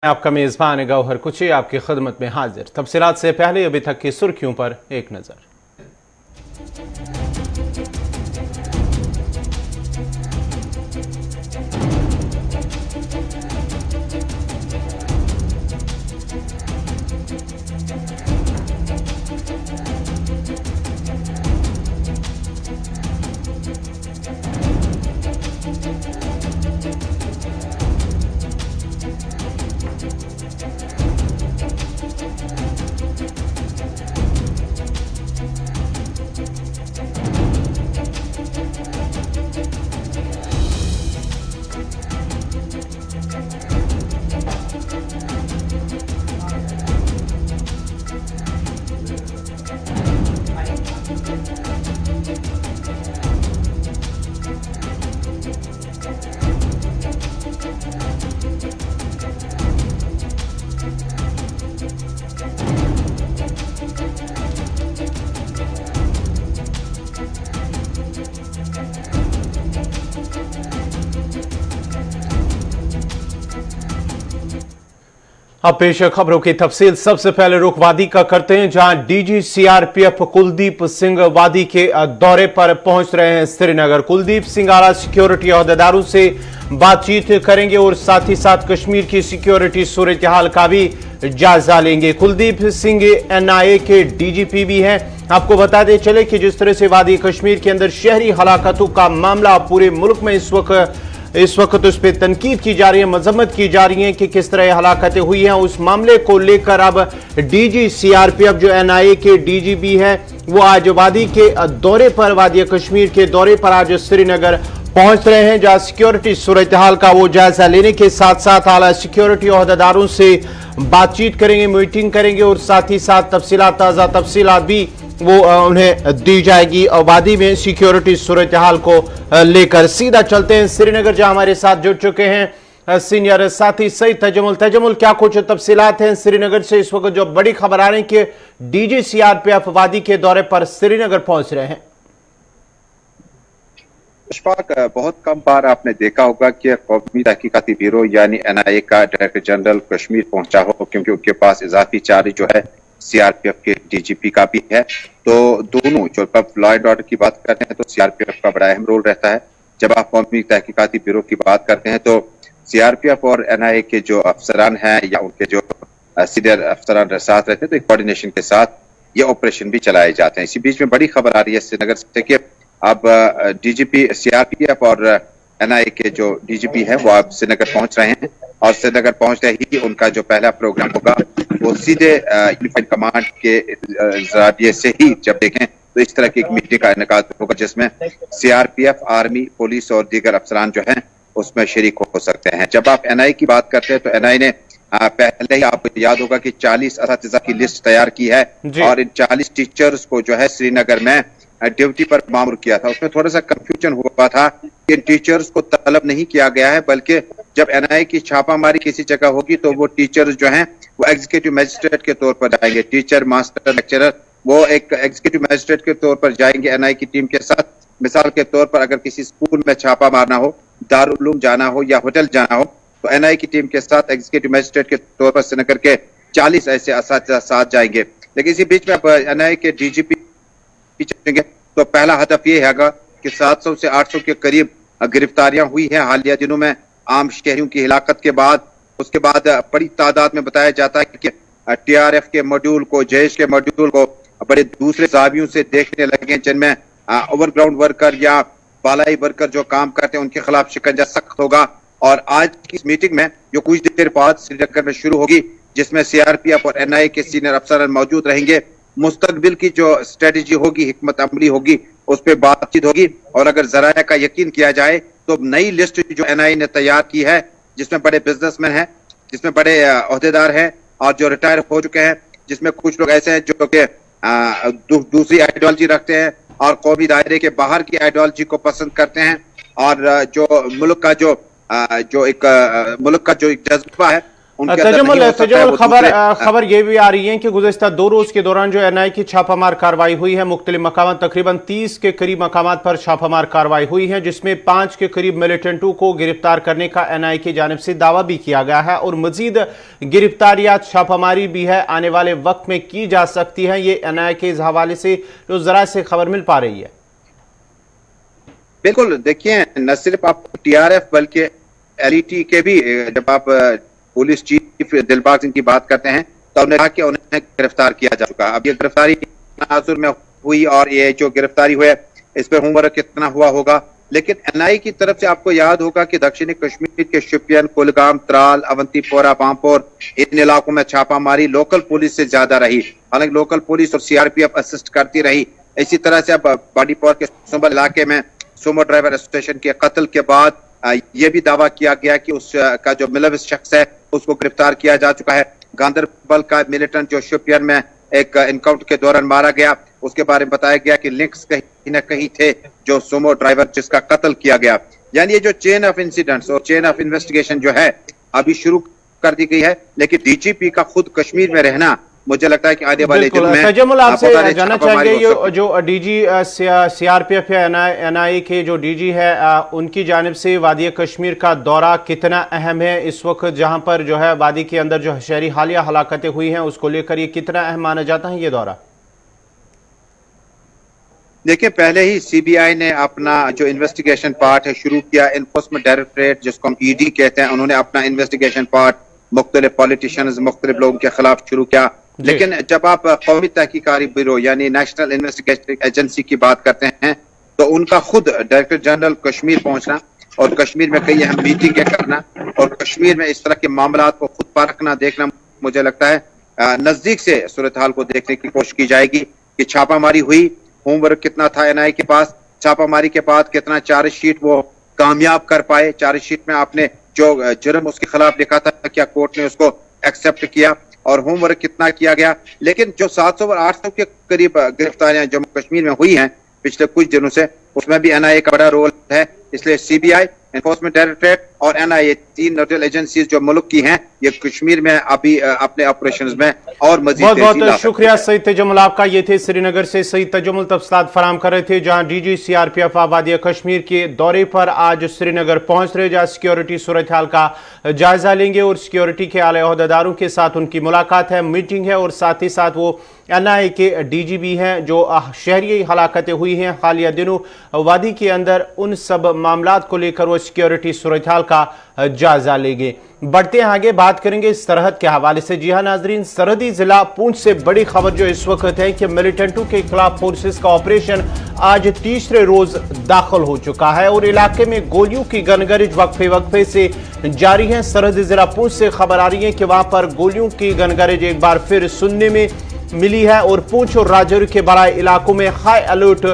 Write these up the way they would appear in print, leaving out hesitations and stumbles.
आपका मेजबान गौहर कुची आपकी खिदमत में हाजिर। तफसीलात से पहले अभी तक की सुर्खियों पर एक नजर। अब पेश खबरों की तफसील। सबसे पहले रुख वादी का करते हैं, जहां डीजी सीआरपीएफ कुलदीप सिंह वादी के दौरे पर पहुंच रहे हैं श्रीनगर। कुलदीप सिंह आला सिक्योरिटी अहदेदारों से बातचीत करेंगे और साथ ही साथ कश्मीर की सिक्योरिटी सूरत हाल का भी जायजा लेंगे। कुलदीप सिंह एनआईए के डीजीपी भी हैं। आपको बताते चले कि जिस तरह से वादी कश्मीर के अंदर शहरी हलाकतों का मामला पूरे मुल्क में इस वक्त उस पर तनकीद की जा रही है, मजम्मत की जा रही है कि किस तरह हलाकतें हुई हैं। उस मामले को लेकर अब डीजी सीआरपीएफ जो एनआईए के डीजीपी है वो आज वादी के दौरे पर, वादी कश्मीर के दौरे पर आज श्रीनगर पहुंच रहे हैं, जहां सिक्योरिटी सूरत हाल का वो जायजा लेने के साथ साथ आला सिक्योरिटी अहदेदारों से बातचीत करेंगे, मीटिंग करेंगे और साथ ही साथ तफसीलात, ताज़ा तफसीलात भी वो उन्हें दी जाएगी। वादी में सिक्योरिटी सूरत हाल को लेकर सीधा चलते हैं श्रीनगर, जहां हमारे साथ जुड़ चुके हैं सीनियर साथी सईद तजमुल। तजमुल, क्या कुछ तफसीलात हैं श्रीनगर से? इस वक्त जो बड़ी खबर आ रही है कि डीजी सीआरपीएफ वादी के दौरे पर श्रीनगर पहुंच रहे हैं। इशफाक, बहुत कम बार आपने देखा होगा कि कौमी तहकीकाती ब्यूरो यानी एनआईए का डायरेक्टर जनरल कश्मीर पहुंचा हो, क्योंकि उनके पास इजाफी चार्ज जो है सीआरपीएफ के डीजीपी का भी है। तो दोनों, जो लॉ एंड ऑर्डर की बात करते हैं तो सीआरपीएफ का बड़ा अहम रोल रहता है। जब आप कौमी तहकीकाती ब्यूरो की बात करते हैं तो सीआरपीएफ और एनआईए के जो अफसरान हैं या उनके जो सीनियर अफसरान साथ रहते हैं तो एक कोऑर्डिनेशन के साथ ये ऑपरेशन भी चलाए जाते हैं। इसी बीच में बड़ी खबर आ रही है श्रीनगर से कि अब डीजीपी सीआरपीएफ और एनआईए के जो डीजीपी हैं वो अब श्रीनगर पहुंच रहे हैं और श्रीनगर पहुंचते ही उनका जो पहला प्रोग्राम होगा वो सीधे यूनिफाइड कमांड के जरिए से ही, जब देखें तो इस तरह की एक मीटिंग का इनेकाद होगा जिसमें सीआरपीएफ, आर्मी, पुलिस और दीगर अफसरान जो हैं उसमें शरीक हो सकते हैं। जब आप एनआईए की बात करते हैं तो एनआईए ने पहले ही आपको याद होगा कि 40 असातिज़ा की लिस्ट तैयार की है और इन 40 टीचर्स को जो है श्रीनगर में ड्यूटी पर मामूर किया था। उसमें थोड़ा सा कंफ्यूजन हुआ था कि इन टीचर्स को तलब नहीं किया गया है, बल्कि जब एनआईए की छापामारी किसी जगह होगी तो वो टीचर्स जो हैं वो एग्जीक्यूटिव मजिस्ट्रेट के तौर पर जाएंगे। टीचर, मास्टर, लेक्चरर वो एक एग्जीक्यूटिव मजिस्ट्रेट के तौर पर जाएंगे एनआईए की टीम के साथ। मिसाल के तौर पर अगर किसी स्कूल में छापा मारना हो, दारुल उलूम जाना हो या होटल जाना हो तो एनआईए की टीम के साथ एग्जीक्यूटिव मजिस्ट्रेट के तौर पर श्रीनगर के 40 ऐसे असातिज़ा साथ जाएंगे। लेकिन इसी बीच में अब एनआईए के डीजीपी चलेंगे तो पहला हदफ ये हैगा कि 700 से 800 के करीब गिरफ्तारियां हुई हैं हालिया दिनों में आम शहरियों की हिलाकत के बाद। उसके बाद बड़ी तादाद में बताया जाता है कि टीआरएफ के मॉड्यूल को, जैश के मॉड्यूल को बड़े दूसरे जावियों से देखने लगे, जिनमें ओवरग्राउंड वर्कर या बालाई वर्कर जो काम करते हैं उनके खिलाफ शिकंजा सख्त होगा। और आज की इस मीटिंग में जो कुछ देर बाद श्रीनगर में शुरू होगी, जिसमें सीआरपीएफ और एनआईए के सीनियर अफसर मौजूद रहेंगे, मुस्तकबिल की जो स्ट्रेटेजी होगी, हिकमत अमली होगी, उस पर बातचीत होगी। और अगर जराया का यकीन किया जाए तो नई लिस्ट जो एनआईए ने तैयार की है, जिसमें बड़े बिजनेसमैन हैं, जिसमें बड़े ओहदेदार हैं और जो रिटायर हो चुके हैं, जिसमें कुछ लोग ऐसे हैं जो कि दूसरी आइडियोलॉजी रखते हैं और कौमी दायरे के बाहर की आइडियोलॉजी को पसंद करते हैं, और जो मुल्क का जो एक जज्बा है उनके अंदर तजमुल नहीं हो सकता है, वो खबर ये भी आ रही है कि गुज़िश्ता 2 रोज के दौरान जो एनआई की छापामार कार्रवाई हुई है, मुख्तलिफ मकामात तकरीबन 30 के करीब मकामात पर छापामार कार्रवाई हुई है, जिसमें 5 के करीब मिलिटेंटों को गिरफ्तार करने का एनआई की जानिब से दावा भी किया गया है और मजीद गिरफ्तारियात छापामारी भी है आने वाले वक्त में की जा सकती है। ये एनआई के इस हवाले से जो जरा से खबर मिल पा रही है। बिल्कुल, देखिए न सिर्फ आप टीआरएफ बल्कि एलईटी के भी, जब आप पुलिस चीफ दिलबाग सिंह की बात करते हैं तो उन्होंने कहा कि उन्हें गिरफ्तार किया जा चुका। अब ये गिरफ्तारी नाजुर में हुई और ये जो गिरफ्तारी हुई इस पर होमवर्क कितना हुआ होगा, लेकिन एनआई की तरफ से आपको याद होगा कि दक्षिणी कश्मीर के शोपियान, कुलगाम, त्राल, अवंतीपोरा, पामपोर इन इलाकों में छापामारी लोकल पुलिस से ज्यादा रही। हालांकि लोकल पुलिस और सीआरपीएफ असिस्ट करती रही। इसी तरह से अब बाडीपोर के सुंबल इलाके में सुमो ड्राइवर एसोसिएशन के कत्ल के बाद यह भी दावा किया गया कि उसका जो मुलविस शख्स है उसको गिरफ्तार किया जा चुका है। गांदरबल का मिलिटेंट जो शोपियान में एक इनकाउंटर के दौरान मारा गया, उसके बारे में बताया गया कि लिंक्स कहीं न कहीं थे जो सुमो ड्राइवर जिसका कत्ल किया गया। यानी ये जो चेन ऑफ इंसिडेंट्स और चेन ऑफ इन्वेस्टिगेशन जो है अभी शुरू कर दी गई है, लेकिन डीजीपी का खुद कश्मीर में रहना मुझे लगता है कि आने वाले दिन में तजमुल आपसे जानना चाहेंगे ये जो डीजी सीआरपीएफ या एनआई के जो डीजी है उनकी जानिब से वादी कश्मीर का दौरा कितना अहम है इस वक्त, जहां पर जो है वादी के अंदर जो शहरी हालिया हलाकतें हुई हैं उसको लेकर ये कितना अहम माना जाता है ये दौरा? देखिए, पहले ही सीबीआई ने अपना जो इन्वेस्टिगेशन पार्ट है शुरू किया। एनफोर्समेंट डायरेक्टरेट जिसको हम ईडी कहते हैं, उन्होंने अपना इन्वेस्टिगेशन पार्ट मुख्तलिफ पॉलिटिशियंस, मुख्तलिफ लोगों के खिलाफ शुरू किया। लेकिन जब आप कौमी तहकीकारी ब्यूरो यानी नेशनल इन्वेस्टिगेशन एजेंसी की बात करते हैं तो उनका खुद डायरेक्टर जनरल कश्मीर पहुंचना और कश्मीर में कई अहम मीटिंगें करना और कश्मीर में इस तरह के मामला को खुद परखना, देखना, मुझे लगता है नजदीक से सूरत हाल को देखने की कोशिश की जाएगी कि छापामारी हुई, होमवर्क कितना था एनआई के पास, छापामारी के बाद कितना चार्जशीट वो कामयाब कर पाए, चार्जशीट में आपने जो जुर्म उसके खिलाफ लिखा था क्या कोर्ट ने उसको एक्सेप्ट किया और होमवर्क कितना किया गया। लेकिन जो 700 और 800 के करीब गिरफ्तारियां जम्मू कश्मीर में हुई हैं पिछले कुछ दिनों से, उसमें भी एनआईए का बड़ा रोल है। इसलिए सीबीआई, एनफोर्समेंट डायरेक्टरेट और एनआईए, 3 नोडल एजेंसीज जो मुल्क की हैं, ये कश्मीर में अभी अपने ऑपरेशंस में और मजीद बहुत बहुत शुक्रिया सईद तजमुल आपका। ये थे श्रीनगर से सईद तजमुल तफसीलात फराम कर रहे थे, जहां डीजी सीआरपीएफ वादी कश्मीर के दौरे पर आज श्रीनगर पहुंच रहे, जहां सिक्योरिटी सूरत हाल का जायजा लेंगे और सिक्योरिटी के आला ओहदेदारों के साथ उनकी मुलाकात है, मीटिंग है और साथ ही साथ वो एनआई के डीजीपी हैं जो शहरी हलाकतें हुई हैं हालिया दिनों वादी के अंदर, उन सब मामलात को लेकर वो सिक्योरिटी सूरत हाल का जायजा लेंगे। बढ़ते हैं आगे, बात करेंगे सरहद के हवाले से। जी हाँ नाजरीन, सरहदी जिला पूंछ से बड़ी खबर जो इस वक्त है कि मिलिटेंटों के खिलाफ फोर्सेस का ऑपरेशन आज तीसरे रोज दाखिल हो चुका है और इलाके में गोलियों की गनगरिज वक्फे वक्फे से जारी है। सरहदी जिला पूंछ से खबर आ रही है कि वहां पर गोलियों की गनगरिज एक बार फिर सुनने में मिली है और पूंछ और राजौरी के बड़ाई इलाकों में हाई अलर्ट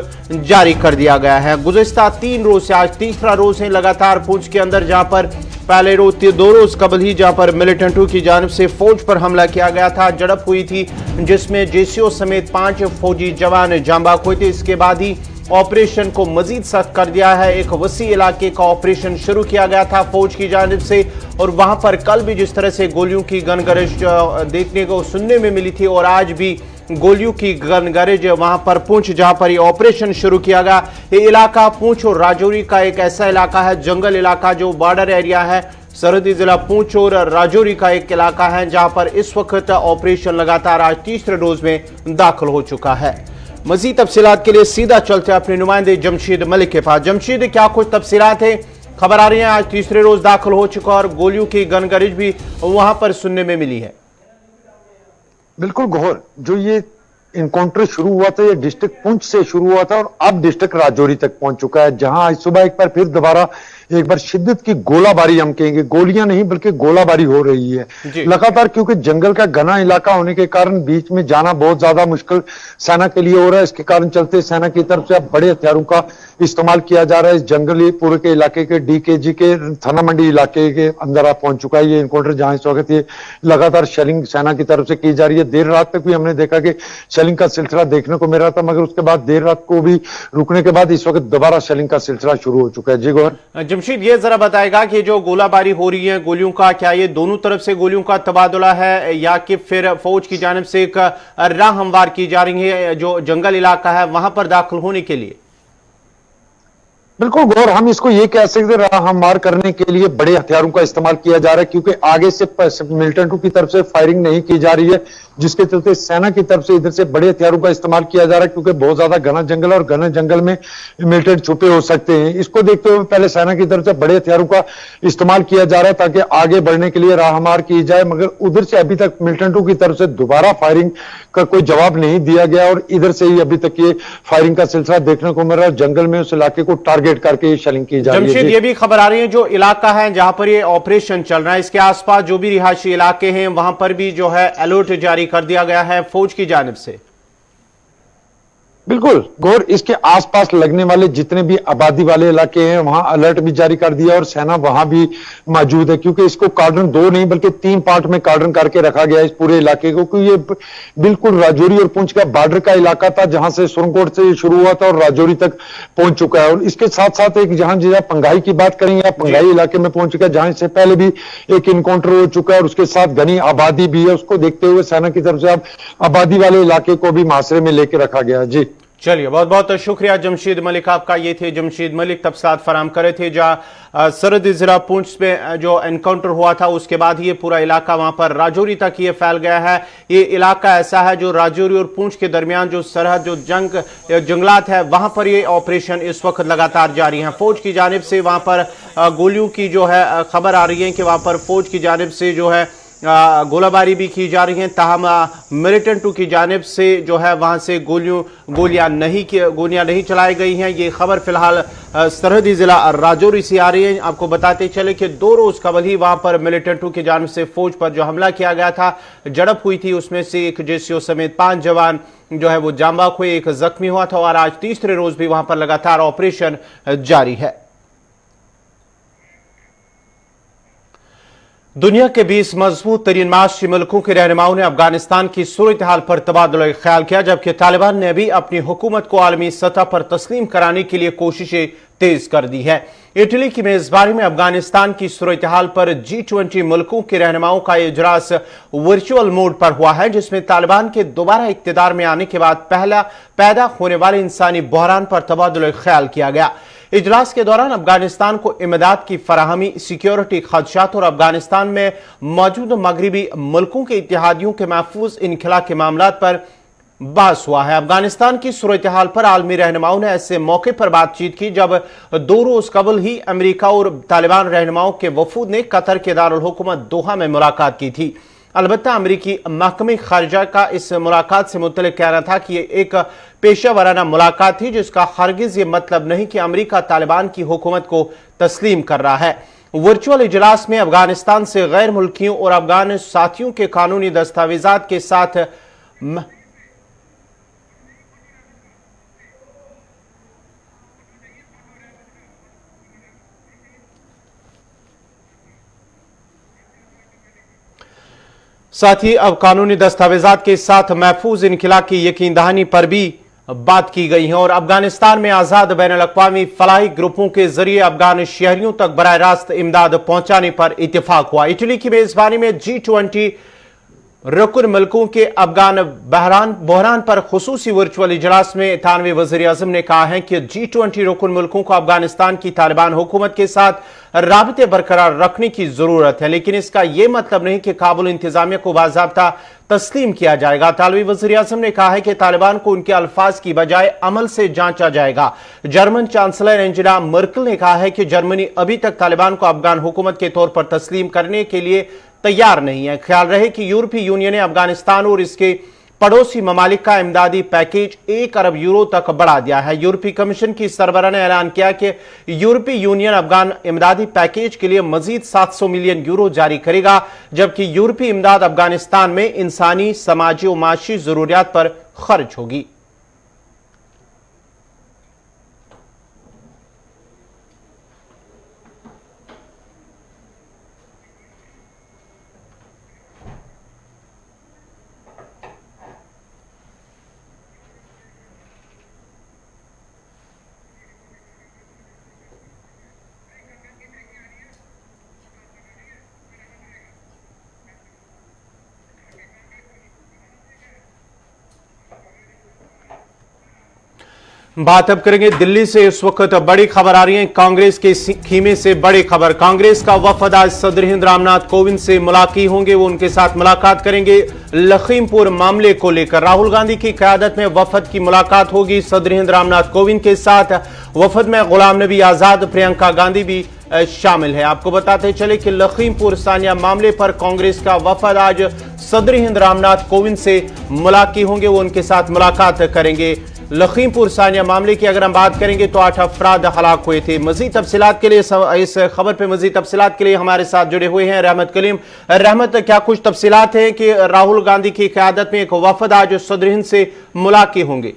जारी कर दिया गया है। गुज़िश्ता 3 रोज से आज तीसरा रोज है लगातार पूंछ के अंदर, जहां पर पहले रोज 2 रोज कबल ही जहां पर मिलिटेंटों की जानिब से फौज पर हमला किया गया था, झड़प हुई थी जिसमें जेसीओ समेत 5 फौजी जवान जांबाक हुए थे। इसके बाद ही ऑपरेशन को मजीद सख्त कर दिया है। एक वसी इलाके का ऑपरेशन शुरू किया गया था फौज की जानिब से और वहां पर कल भी जिस तरह से गोलियों की गनगरिज देखने को सुनने में मिली थी और आज भी गोलियों की गनगरिज वहां पर पूंछ जहां पर ये ऑपरेशन शुरू किया गया। ये इलाका पूंछ और राजौरी का एक ऐसा इलाका है, जंगल इलाका जो बॉर्डर एरिया है, सरहदी जिला पूंछ और राजौरी का एक इलाका है जहां पर इस वक्त ऑपरेशन लगातार आज तीसरे रोज में दाखिल हो चुका है। मजीद तफसीलात के लिए सीधा चलते हैं अपने नुमाइंदे जमशीद मलिक के पास। जमशीद, क्या कुछ तफसीलात है? खबर आ रही है आज तीसरे रोज दाखिल हो चुका और गोलियों की गनगरिज भी वहां पर सुनने में मिली है। बिल्कुल गौहर, जो ये इनकाउंटर शुरू हुआ था ये डिस्ट्रिक्ट पुंछ से शुरू हुआ था और अब डिस्ट्रिक्ट राजौरी तक पहुंच चुका है, जहां आज सुबह एक बार फिर दोबारा एक बार शिद्दत की गोलाबारी, हम कहेंगे गोलियां नहीं बल्कि गोलाबारी हो रही है लगातार, क्योंकि जंगल का घना इलाका होने के कारण बीच में जाना बहुत ज्यादा मुश्किल सेना के लिए हो रहा है। इसके कारण चलते सेना की तरफ से अब बड़े हथियारों का इस्तेमाल किया जा रहा है। इस जंगली पूरे के इलाके के डीकेजी के थाना मंडी इलाके के अंदर आप पहुंच चुका है ये इनकाउंटर, जहां इस वक्त ये लगातार शेलिंग सेना की तरफ से की जा रही है। देर रात तक भी हमने देखा कि शेलिंग का सिलसिला देखने को मिल रहा था, मगर उसके बाद देर रात को भी रुकने के बाद इस वक्त दोबारा शेलिंग का सिलसिला शुरू हो चुका है। जी गौर। जमशीद, ये जरा बताएगा कि जो गोलाबारी हो रही है गोलियों का, क्या ये दोनों तरफ से गोलियों का तबादला है या कि फिर फौज की जानिब से एक राह हमवार की जा रही है जो जंगल इलाका है वहां पर दाखिल होने के लिए? बिल्कुल गौर, हम इसको ये कह सकते हैं हम मार करने के लिए बड़े हथियारों का इस्तेमाल किया जा रहा है, क्योंकि आगे से मिलिटेंटों की तरफ से फायरिंग नहीं की जा रही है, जिसके चलते सेना की तरफ से इधर से बड़े हथियारों का इस्तेमाल किया जा रहा है, क्योंकि बहुत ज्यादा घना जंगल है और घने जंगल में मिलिटेंट छुपे हो सकते हैं। इसको देखते हुए पहले सेना की तरफ से बड़े हथियारों का इस्तेमाल किया जा रहा है ताकि आगे बढ़ने के लिए राहमार की जाए, मगर उधर से अभी तक मिलिटेंटों की तरफ से दोबारा फायरिंग का कोई जवाब नहीं दिया गया और इधर से ही अभी तक ये फायरिंग का सिलसिला देखने को मिल रहा है। जंगल में उस इलाके को टारगेट करके ये शेलिंग की जा रही है। जमशेद, ये भी खबर आ रही है जो इलाका है जहां पर ये ऑपरेशन चल रहा है, इसके आसपास जो भी रिहायशी इलाके हैं वहां पर भी जो है अलर्ट जारी कर दिया गया है फौज की जानिब से। बिल्कुल गौर, इसके आसपास लगने वाले जितने भी आबादी वाले इलाके हैं वहां अलर्ट भी जारी कर दिया और सेना वहां भी मौजूद है, क्योंकि इसको कार्डन 2 नहीं बल्कि 3 पार्ट में कार्डन करके रखा गया है इस पूरे इलाके को, क्योंकि ये बिल्कुल राजौरी और पुंछ का बॉर्डर का इलाका था, जहां से सुरनकोट से शुरू हुआ था और राजौरी तक पहुंच चुका है। और इसके साथ साथ एक जहां जिला पंगाई की बात करें या पंगाई इलाके में पहुंच चुका है, जहां इससे पहले भी एक इनकाउंटर हो चुका है और उसके साथ घनी आबादी भी है। उसको देखते हुए सेना की तरफ से अब आबादी वाले इलाके को भी मासरे में लेकर रखा गया है। जी चलिए, बहुत बहुत शुक्रिया जमशीद मलिक आपका। ये थे जमशीद मलिक तफसीलात फराम करे थे जहां सरहदी जिला पुंछ में जो एनकाउंटर हुआ था उसके बाद ये पूरा इलाका वहां पर राजौरी तक ये फैल गया है। ये इलाका ऐसा है जो राजौरी और पुंछ के दरमियान जो सरहद जो जंगलात है वहां पर ये ऑपरेशन इस वक्त लगातार जारी है। फौज की जानिब से वहां पर गोलियों की जो है खबर आ रही है कि वहां पर फौज की जानिब से जो है गोलाबारी भी की जा रही है, ताहम मिलिटेंटों की जानिब से जो है वहां से गोलियां नहीं चलाई गई हैं। ये खबर फिलहाल सरहदी जिला राजौरी से आ रही है। आपको बताते चले कि 2 रोज कबल ही वहां पर मिलिटेंटों की जानिब से फौज पर जो हमला किया गया था, झड़प हुई थी, उसमें से एक जेसीओ समेत 5 जवान जो है वो जाम बाक हुए, एक जख्मी हुआ था और आज तीसरे रोज भी वहां पर लगातार ऑपरेशन जारी है। दुनिया के 20 मजबूत तरीन माशी मुल्कों के रहनुमाओं ने अफगानिस्तान की सूरत हाल पर तबादला ख्याल किया, जबकि तालिबान ने भी अपनी हुकूमत को आलमी सतह पर तस्लीम कराने के लिए कोशिशें तेज कर दी है। इटली की मेजबानी में अफगानिस्तान की सूरत हाल पर G20 मुल्कों के रहनुमाओं का इजलास वर्चुअल मोड पर हुआ है, जिसमें तालिबान के दोबारा इक्तदार में आने के बाद पैदा होने वाले इंसानी बहरान पर तबादला ख्याल किया गया। इजलास के दौरान अफगानिस्तान को इमदाद की फराहमी, सिक्योरिटी खदशात और अफगानिस्तान में मौजूद मगरबी मुल्कों के इत्तेहादियों के महफूज इनखला के मामला पर बहस हुआ है। अफगानिस्तान की सूरत हाल पर आलमी रहनुमाओं ने ऐसे मौके पर बातचीत की जब 2 रोज कबल ही अमेरिका और तालिबान रहनुमाओं के वफूद ने कतर के दारुल हुकूमत दोहा में मुलाकात की थी। अलबत्ता अमेरिकी महकमे खारजा का इस मुलाकात से मुतल्लिक कहना था कि यह एक पेशा वराना मुलाकात थी, जिसका हरगिज ये मतलब नहीं कि अमेरिका तालिबान की हुकूमत को तस्लीम कर रहा है। वर्चुअल इजलास में अफगानिस्तान से गैर मुल्कियों और अफगान साथियों के कानूनी दस्तावेजात के साथ ही अब कानूनी दस्तावेजात के साथ महफूज इनखला की यकीन दहानी पर भी बात की गई है और अफगानिस्तान में आजाद बैनुल-अक़वामी फलाही ग्रुपों के जरिए अफगान शहरियों तक बराह रास्त इमदाद पहुंचाने पर इत्तेफाक हुआ। इटली की मेजबानी में G20 रुकन मुल्कों के अफगान बहरान पर खुसूसी वर्चुअल इजलास में 98वें वज़ीर-ए-आज़म ने कहा है कि G20 रुकन मुल्कों को अफगानिस्तान की तालिबान हुकूमत के साथ राबते बरकरार रखने की जरूरत है, लेकिन इसका यह मतलब नहीं कि काबुल इंतजामिया को बाज़ाब्ता तस्लीम किया जाएगा। 98वें वज़ीर-ए-आज़म ने कहा है कि तालिबान को उनके अल्फाज की बजाय अमल से जांचा जाएगा। जर्मन चांसलर एंजेला मर्केल ने कहा है कि जर्मनी अभी तक तालिबान को अफगान हुकूमत के तौर पर तस्लीम करने के लिए तैयार नहीं है। ख्याल रहे कि यूरोपीय यूनियन ने अफगानिस्तान और इसके पड़ोसी ममालिक का इमदादी पैकेज 1 अरब यूरो तक बढ़ा दिया है। यूरोपीय कमीशन की सरबराह ने ऐलान किया कि यूरोपीय यूनियन अफगान इमदादी पैकेज के लिए मजीद 700 मिलियन यूरो जारी करेगा, जबकि यूरोपीय इमदाद अफगानिस्तान में इंसानी, समाजी और माशी जरूरियात पर खर्च होगी। बात अब करेंगे दिल्ली से। इस वक्त बड़ी खबर आ रही है कांग्रेस के खीमे से। बड़ी खबर, कांग्रेस का वफद आज सदर हिंद रामनाथ कोविंद से मुलाकात होंगे। वो उनके साथ मुलाकात करेंगे लखीमपुर मामले को लेकर। राहुल गांधी की क़यादत में वफद की मुलाकात होगी सदर हिंद रामनाथ कोविंद के साथ। वफद में गुलाम नबी आजाद, प्रियंका गांधी भी शामिल है। आपको बताते चले कि लखीमपुर सानिया मामले पर कांग्रेस का वफद आज सदर हिंद रामनाथ कोविंद से मुलाकात होंगे। वो उनके साथ मुलाकात करेंगे। लखीमपुर सानिया मामले की अगर हम बात करेंगे तो 8 अफराद हलाक हुए थे। मजीद तफसीलात के लिए इस खबर पे मजीद तफसीलात के लिए हमारे साथ जुड़े हुए हैं रहमत कलीम। रहमत, क्या कुछ तफसीलात हैं कि राहुल गांधी की क़यादत में एक वफद आज सदर हिंद से मुलाकात होंगे?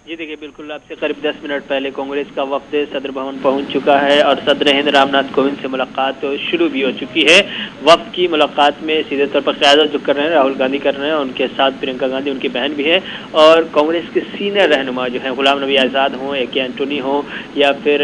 जी देखिए, बिल्कुल आपसे करीब 10 मिनट पहले कांग्रेस का वफद सदर भवन पहुंच चुका है और सदर हिंद रामनाथ कोविंद से मुलाकात शुरू भी हो चुकी है। वफद की मुलाकात में सीधे तौर पर क़यादत जो कर रहे हैं राहुल गांधी कर रहे हैं, उनके साथ प्रियंका गांधी उनकी बहन भी है और कांग्रेस के सीनियर रहनुमा जो है गुलाम नबी आज़ाद हों, ए के एंटोनी हो या फिर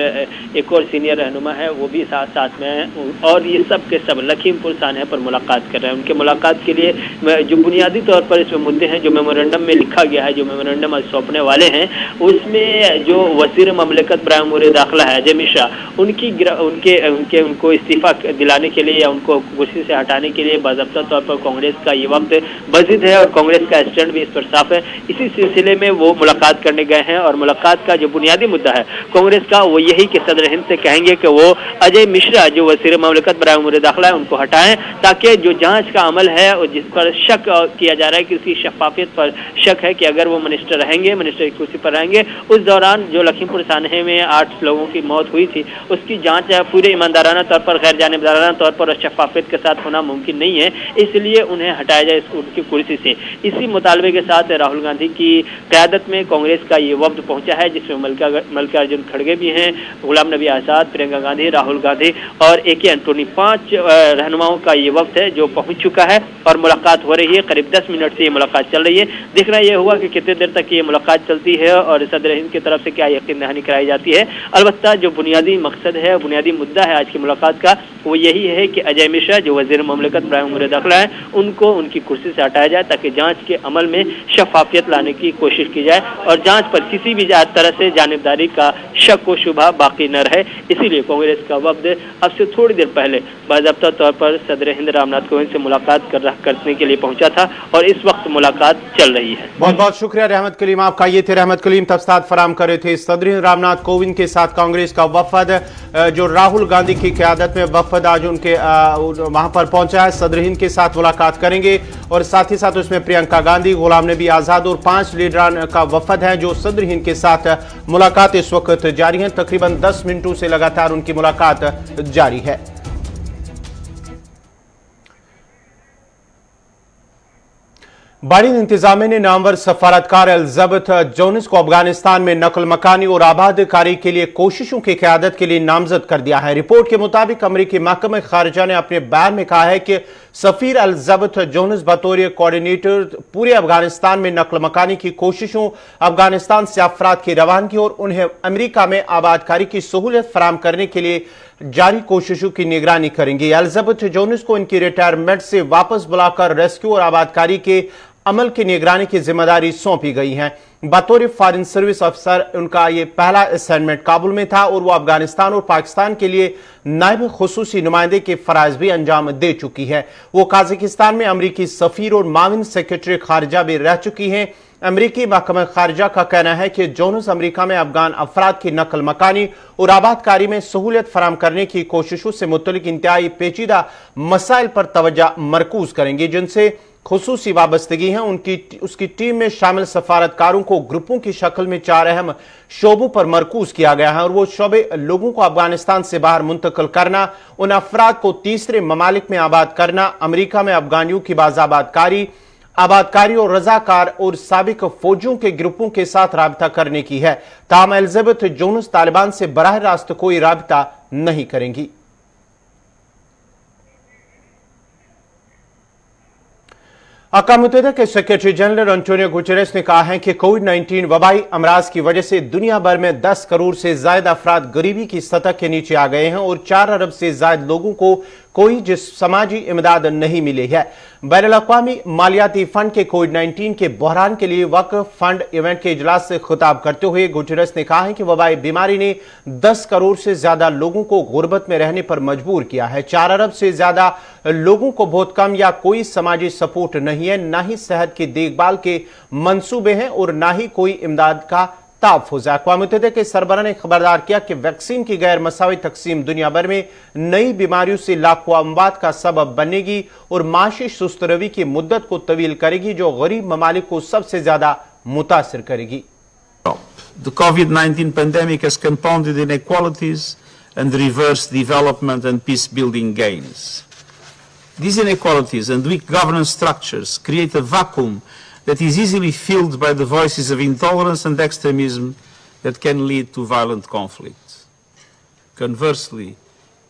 एक और सीनियर रहनुमा है वो भी साथ साथ में हैं और ये सब के सब लखीमपुर सानिया पर मुलाकात कर रहे हैं। उनके मुलाकात के लिए जो बुनियादी तौर पर इसमें मुद्दे हैं, जो मेमोरेंडम में लिखा गया है, जो मेमोरेंडम आज सौंपने वाले हैं, उसमें जो वज़ीर ममलकत बराए दाखिला है अजय मिश्रा, उनको इस्तीफा दिलाने के लिए या उनको कुर्सी से हटाने के लिए बाज़ाब्ता तौर पर कांग्रेस का ये वक्त बजिद है और कांग्रेस का स्टैंड भी इस पर साफ है। इसी सिलसिले में वो मुलाकात करने गए हैं और मुलाकात का जो बुनियादी मुद्दा है कांग्रेस का वो यही कि सदर हिंद से कहेंगे कि वो अजय मिश्रा जो वज़ीर ममलकत बराए दाखिला है उनको हटाएं, ताकि जो जाँच का अमल है और जिस पर शक किया जा रहा है कि उसकी शफाफियत पर शक है कि अगर वो मिनिस्टर रहेंगे, मिनिस्टर की कुर्सी पर रहेंगे, उस दौरान जो लखीमपुर सानिया में 8 लोगों की मौत हुई थी उसकी जांच पूरे ईमानदाराना तौर पर, गैर जानिबदाराना तौर पर और शफाफियत के साथ होना मुमकिन नहीं है, इसलिए उन्हें हटाया जाए उनकी कुर्सी से। इसी मुतालबे के साथ राहुल गांधी की क़यादत में कांग्रेस का ये वफ्द पहुंचा है, जिसमें मल्लिकार्जुन खड़गे भी हैं, गुलाम नबी आज़ाद, प्रियंका गांधी, राहुल गांधी और ए के एंटोनी, 5 रहनुमाओं का ये वफ्द है जो पहुंच चुका है और मुलाकात हो रही है। करीब 10 मिनट से ये मुलाकात चल रही है। देखना यह हुआ कि कितने देर तक ये मुलाकात चलती है और सदर हिंद की तरफ से क्या यकीन दहानी कराई जाती है। अलबत्ता जो बुनियादी मकसद है, बुनियादी मुद्दा है आज की मुलाकात का, वो यही है कि अजय मिश्रा जो वज़ीर ममलकत बराए दाखिला है उनको उनकी कुर्सी से हटाया जाए, ताकि जांच के अमल में शफाफियत लाने की कोशिश की जाए और जांच पर किसी भी तरह से जानिबदारी का शक व शुबा बाकी न रहे। इसीलिए कांग्रेस का वफ्द अब से थोड़ी देर पहले बाज़ाब्ता तौर पर सदर हिंद रामनाथ कोविंद से मुलाकात करने के लिए पहुंचा था और इस वक्त मुलाकात चल रही है। बहुत बहुत शुक्रिया रहमत कलीम आपका। ये थे रहमत कलीम तफसीलात फराम कर रहे थे। सदर हिंद रामनाथ कोविंद के साथ कांग्रेस का वफद जो राहुल गांधी की क़यादत में वफद आज उनके वहां पर पहुंचा है, सदर हिंद के साथ मुलाकात करेंगे और साथ ही साथ उसमें प्रियंका गांधी, गुलाम नबी आज़ाद और 5 लीडरान का वफद है जो सदर हिंद के साथ मुलाकात इस वक्त जारी है। तकरीबन 10 मिनटों से लगातार उनकी मुलाकात जारी है। बाइडेन इंतजामिया ने नामवर सफारतकार एलिजाबेथ जोन्स को अफगानिस्तान में नकल मकानी और आबादकारी के लिए कोशिशों की क़यादत के लिए नामजद कर दिया है। रिपोर्ट के मुताबिक अमरीकी महकमा खारिजा ने अपने बयान में कहा है कि सफीर एलिजाबेथ जोन्स बतौर कोऑर्डिनेटर पूरे अफगानिस्तान में नकल मकानी की कोशिशों, अफगानिस्तान से अफराद की रवानगी और उन्हें अमरीका में आबादकारी की सहूलियत फराम करने के लिए जारी कोशिशों की निगरानी करेंगी। एलिजाबेथ जोन्स को इनकी रिटायरमेंट से वापस बुलाकर रेस्क्यू और आबादकारी के अमल की निगरानी की जिम्मेदारी सौंपी गई है। बतौर फॉरेन सर्विस अफसर उनका यह पहला असाइनमेंट काबुल में था और वो अफगानिस्तान और पाकिस्तान के लिए नायब खुसूसी नुमाइंदे के फराइज भी अंजाम दे चुकी है। वो काजाकिस्तान में अमरीकी सफीर और माविन सेक्रेटरी खारिजा भी रह चुकी हैं। अमरीकी महकमा खारिजा का कहना है कि जोन्स अमरीका में अफगान अफराद की नकल मकानी और आबादकारी में सहूलियत फराम करने की कोशिशों से मुतल्लिक इंतहाई पेचीदा मसाइल पर तवज्जो मरकूज करेंगे जिनसे खुसूसी वाबस्तगी हैं। उसकी टीम में शामिल सफारतकारों को ग्रुपों की शक्ल में 4 अहम शोबों पर मरकूज किया गया है और वो शोबे लोगों को अफगानिस्तान से बाहर मुंतकिल करना, उन अफराद को तीसरे ममालिक में आबाद करना, अमरीका में अफगानियों की आबादकारी और रजाकार और साबिक फौजियों के ग्रुपों के साथ राबता करने की है। ताहम एलिजाबेथ जोन्स तालिबान से बराह रास्त कोई राबता नहीं करेंगी। अक़वाम मुत्तहिदा के सेक्रेटरी जनरल एंटोनियो गुटेरेस ने कहा है कि कोविड-19 वबाई अमराज की वजह से दुनिया भर में 10 करोड़ से ज्यादा अफराद गरीबी की सतह के नीचे आ गए हैं और 4 अरब से ज्यादा लोगों को कोई जिस समाजी इमदाद नहीं मिली है। बैनुल-अक़वामी मालियाती फंड के कोविड-19 के बहरान के लिए वक्फ फंड इवेंट के इजलास से खिताब करते हुए गुटेरेस ने कहा है कि वबाई बीमारी ने 10 करोड़ से ज्यादा लोगों को गुर्बत में रहने पर मजबूर किया है। 4 अरब से ज्यादा लोगों को बहुत कम या कोई समाजी सपोर्ट नहीं है, ना ही सेहत की देखभाल के मंसूबे हैं और ना ही कोई इमदाद का तहफ़्फ़ुज़। अक़वाम मुत्तहिदा के सरबराह ने खबरदार किया कि वैक्सीन की गैर मसावी तकसीम दुनिया भर में नई बीमारियों से लाखों अमवात का सबब बनेगी और माशी सुस्त रवी की मुद्दत को तवील करेगी, जो गरीब ममालिक को सबसे ज्यादा मुतासिर करेगी। The COVID-19 pandemic has compounded inequalities and reversed development and peace-building gains. These inequalities and weak governance structures create a vacuum that is easily filled by the voices of intolerance and extremism that can lead to violent conflict. Conversely,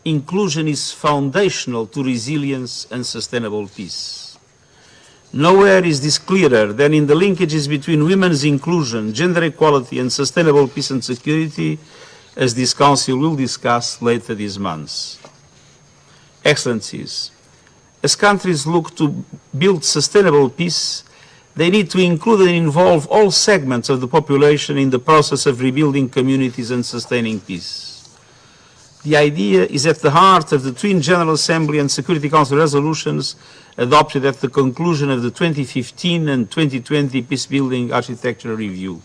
inclusion is foundational to resilience and sustainable peace. Nowhere is this clearer than in the linkages between women's inclusion, gender equality, and sustainable peace and security, as this Council will discuss later this month. Excellencies, as countries look to build sustainable peace, they need to include and involve all segments of the population in the process of rebuilding communities and sustaining peace. The idea is at the heart of the twin General Assembly and Security Council resolutions adopted at the conclusion of the 2015 and 2020 Peacebuilding Architecture Review.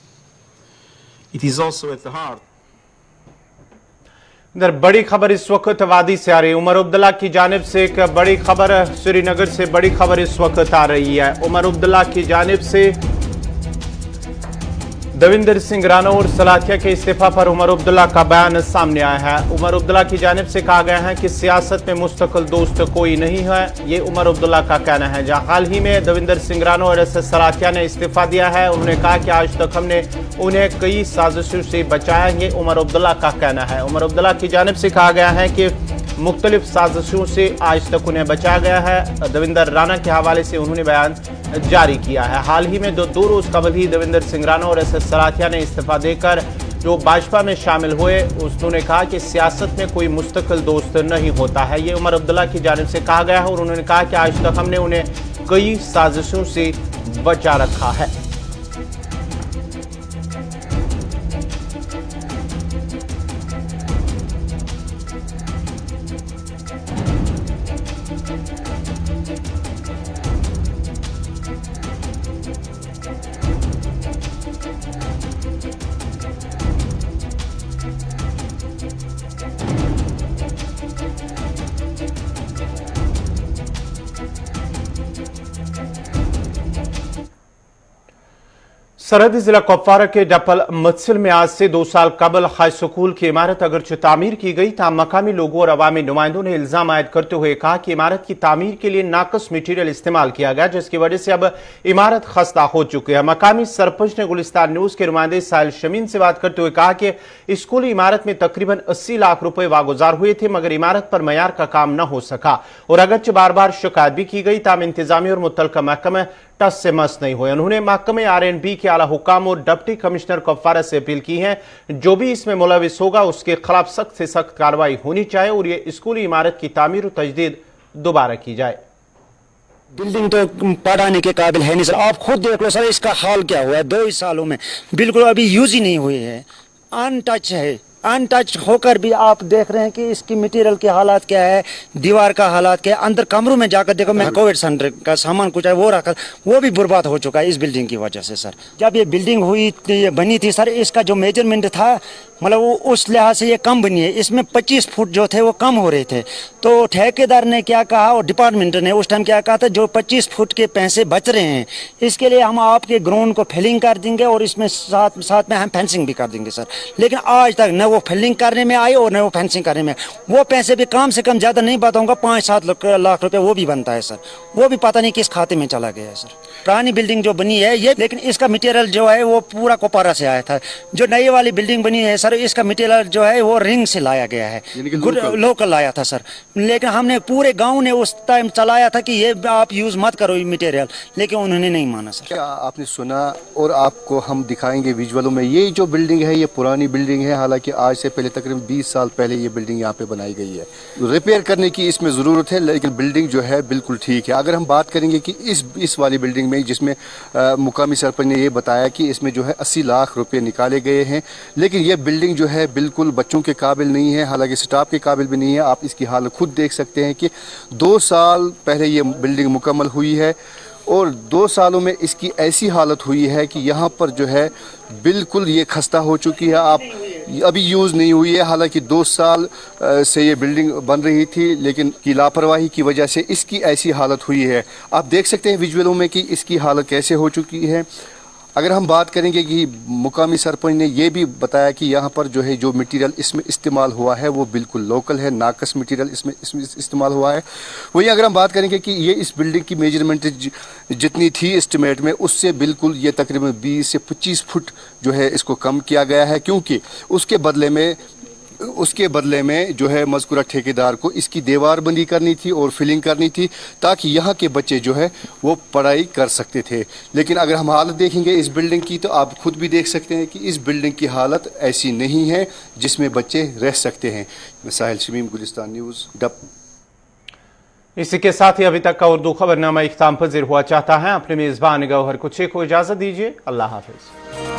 It is also at the heart. इधर बड़ी खबर इस वक्त वादी से आ रही है। उमर अब्दुल्ला की जानिब से एक बड़ी खबर, श्रीनगर से बड़ी खबर इस वक्त आ रही है। उमर अब्दुल्ला की जानिब से दविंदर सिंह राणा और सलाथिया के इस्तीफा पर उमर अब्दुल्ला का बयान सामने आया है। उमर अब्दुल्ला की जानिब से कहा गया है कि सियासत में मुस्तकिल दोस्त कोई नहीं है, ये उमर अब्दुल्ला का कहना है। जहां हाल ही में दविंदर सिंह राणा और एस एस सलाथिया ने इस्तीफा दिया है, उन्होंने कहा कि आज तक हमने उन्हें कई साजिशों से बचाया, ये उमर अब्दुल्ला का कहना है। उमर अब्दुल्ला की जानिब से कहा गया है कि मुख्तलिफ साजिशों से आज तक उन्हें बचाया गया है। दविंदर राणा के हवाले से उन्होंने बयान जारी किया है। हाल ही में दो रोज कबल ही दविंदर सिंह राणा और एस एस सलाथिया ने इस्तीफा देकर जो भाजपा में शामिल हुए, उन्होंने कहा कि सियासत में कोई मुस्तकिल दोस्त नहीं होता है, ये उमर अब्दुल्ला की जानिब से कहा गया है। और उन्होंने कहा कि आज तक हमने उन्हें कई साजिशों से बचा रखा है। सरहदी जिला कुपवारा के डपल मत्सिल में आज से 2 साल कबल हाई स्कूल की इमारत अगरचे तामीर की गई, ताम मकामी लोगों और अवामी नुमाइंदों ने इल्जाम आयद करते हुए कहा कि इमारत की तामीर के लिए नाकस मटीरियल इस्तेमाल किया गया, जिसकी वजह से अब इमारत खस्ता हो चुकी है। मकामी सरपंच ने गुलिस्तान न्यूज के नुमाइंदे साहिल शमीन से बात करते हुए कहा कि स्कूली इमारत में तकरीबन 80 लाख रुपए वागुजार हुए थे, मगर इमारत पर मयार का काम न हो सका और अगरचे बार बार शिकायत भी की गई, ताम इंतजामिया और मुतल्लिका महकमा टस से मस नहीं हुए। उन्होंने महकमे RNB के आला हुकाम और डिप्टी कमिश्नर कुपवारा से अपील की है, जो भी इसमें मुलविस होगा उसके खिलाफ सख्त से सख्त कार्रवाई होनी चाहिए और ये स्कूली इमारत की तामीर और तजदीद दोबारा की जाए। बिल्डिंग तो पढ़ाने के काबिल है नहीं सर, आप खुद देख लो सर इसका हाल क्या हुआ है 2 सालों में, बिल्कुल अभी यूज ही नहीं हुई है, अनटच है। अनटच होकर भी आप देख रहे हैं कि इसकी मटेरियल के हालात क्या है, दीवार का हालात क्या है, अंदर कमरों में जाकर देखो, मैं कोविड सेंटर का सामान कुछ है वो रखा, वो भी बर्बाद हो चुका है इस बिल्डिंग की वजह से सर। जब ये बिल्डिंग हुई ये बनी थी सर, इसका जो मेजरमेंट था मतलब वो उस लिहाज से ये कम बनी है, इसमें 25 फुट जो थे वो कम हो रहे थे। तो ठेकेदार ने क्या कहा और डिपार्टमेंट ने उस टाइम क्या कहा था, जो 25 फुट के पैसे बच रहे हैं इसके लिए हम आपके ग्राउंड को फिलिंग कर देंगे और इसमें साथ में हम फेंसिंग भी कर देंगे सर। लेकिन आज तक न वो फिलिंग करने में आई और न वो फेंसिंग करने में, वो पैसे भी कम से कम ज़्यादा नहीं बताऊंगा 5-7 लाख रुपए वो भी बनता है सर, वो भी पता नहीं किस खाते में चला गया है सर। पुरानी बिल्डिंग जो बनी है ये, लेकिन इसका मटेरियल जो है वो पूरा कुपवारा से आया था। जो नई वाली बिल्डिंग बनी है सर सर इसका मटेरियल जो है वो रिंग से लाया गया है, लोकल लाया था सर। लेकिन हमने पूरे गांव ने उस टाइम चलाया था कि ये आप यूज मत करो ये मटेरियल, लेकिन उन्होंने नहीं माना सर। क्या आपने सुना और आपको हम दिखाएंगे विजुअलों में। ये जो बिल्डिंग है ये पुरानी बिल्डिंग है, हालांकि आज से पहले तकरीबन 20 साल पहले ये बिल्डिंग यहाँ पे बनाई गई है। रिपेयर करने की इसमें ज़रूरत है, लेकिन बिल्डिंग जो है बिल्कुल ठीक है। अगर हम बात करेंगे कि इस वाली बिल्डिंग में, जिसमें मुकामी सरपंच ने ये बताया कि इसमें जो है 80 लाख रुपए निकाले गए हैं, लेकिन ये बिल्डिंग जो है बिल्कुल बच्चों के काबिल नहीं है, हालांकि स्टाफ के काबिल भी नहीं है। आप इसकी हालत खुद देख सकते हैं कि 2 साल पहले ये बिल्डिंग मुकम्मल हुई है और 2 सालों में इसकी ऐसी हालत हुई है कि यहाँ पर जो है बिल्कुल ये खस्ता हो चुकी है। आप अभी यूज़ नहीं हुई है, हालांकि 2 साल से ये बिल्डिंग बन रही थी, लेकिन की लापरवाही की वजह से इसकी ऐसी हालत हुई है। आप देख सकते हैं विजुअलों में कि इसकी हालत कैसे हो चुकी है। अगर हम बात करेंगे कि मुकामी सरपंच ने यह भी बताया कि यहाँ पर जो है जो मटेरियल इसमें इस्तेमाल हुआ है वो बिल्कुल लोकल है, नाकस मटेरियल इसमें इस्तेमाल हुआ है। वहीं अगर हम बात करेंगे कि ये इस बिल्डिंग की मेजरमेंट जितनी थी एस्टिमेट में, उससे बिल्कुल ये तकरीबन 20 से 25 फुट जो है इसको कम किया गया है, क्योंकि उसके बदले में जो है मज़कूरा ठेकेदार को इसकी दीवारबंदी करनी थी और फिलिंग करनी थी, ताकि यहाँ के बच्चे जो है वो पढ़ाई कर सकते थे। लेकिन अगर हम हालत देखेंगे इस बिल्डिंग की, तो आप खुद भी देख सकते हैं कि इस बिल्डिंग की हालत ऐसी नहीं है जिसमें बच्चे रह सकते हैं। साहिल शमीम, गुलिस्तान न्यूज़, डप। इसी के साथ ही अभी तक का उर्दू खबरनामा इख्ताम पज़ीर हुआ चाहता है। अपने मेज़बान गौहर कुछे को इजाज़त दीजिए। अल्लाह हाफिज़।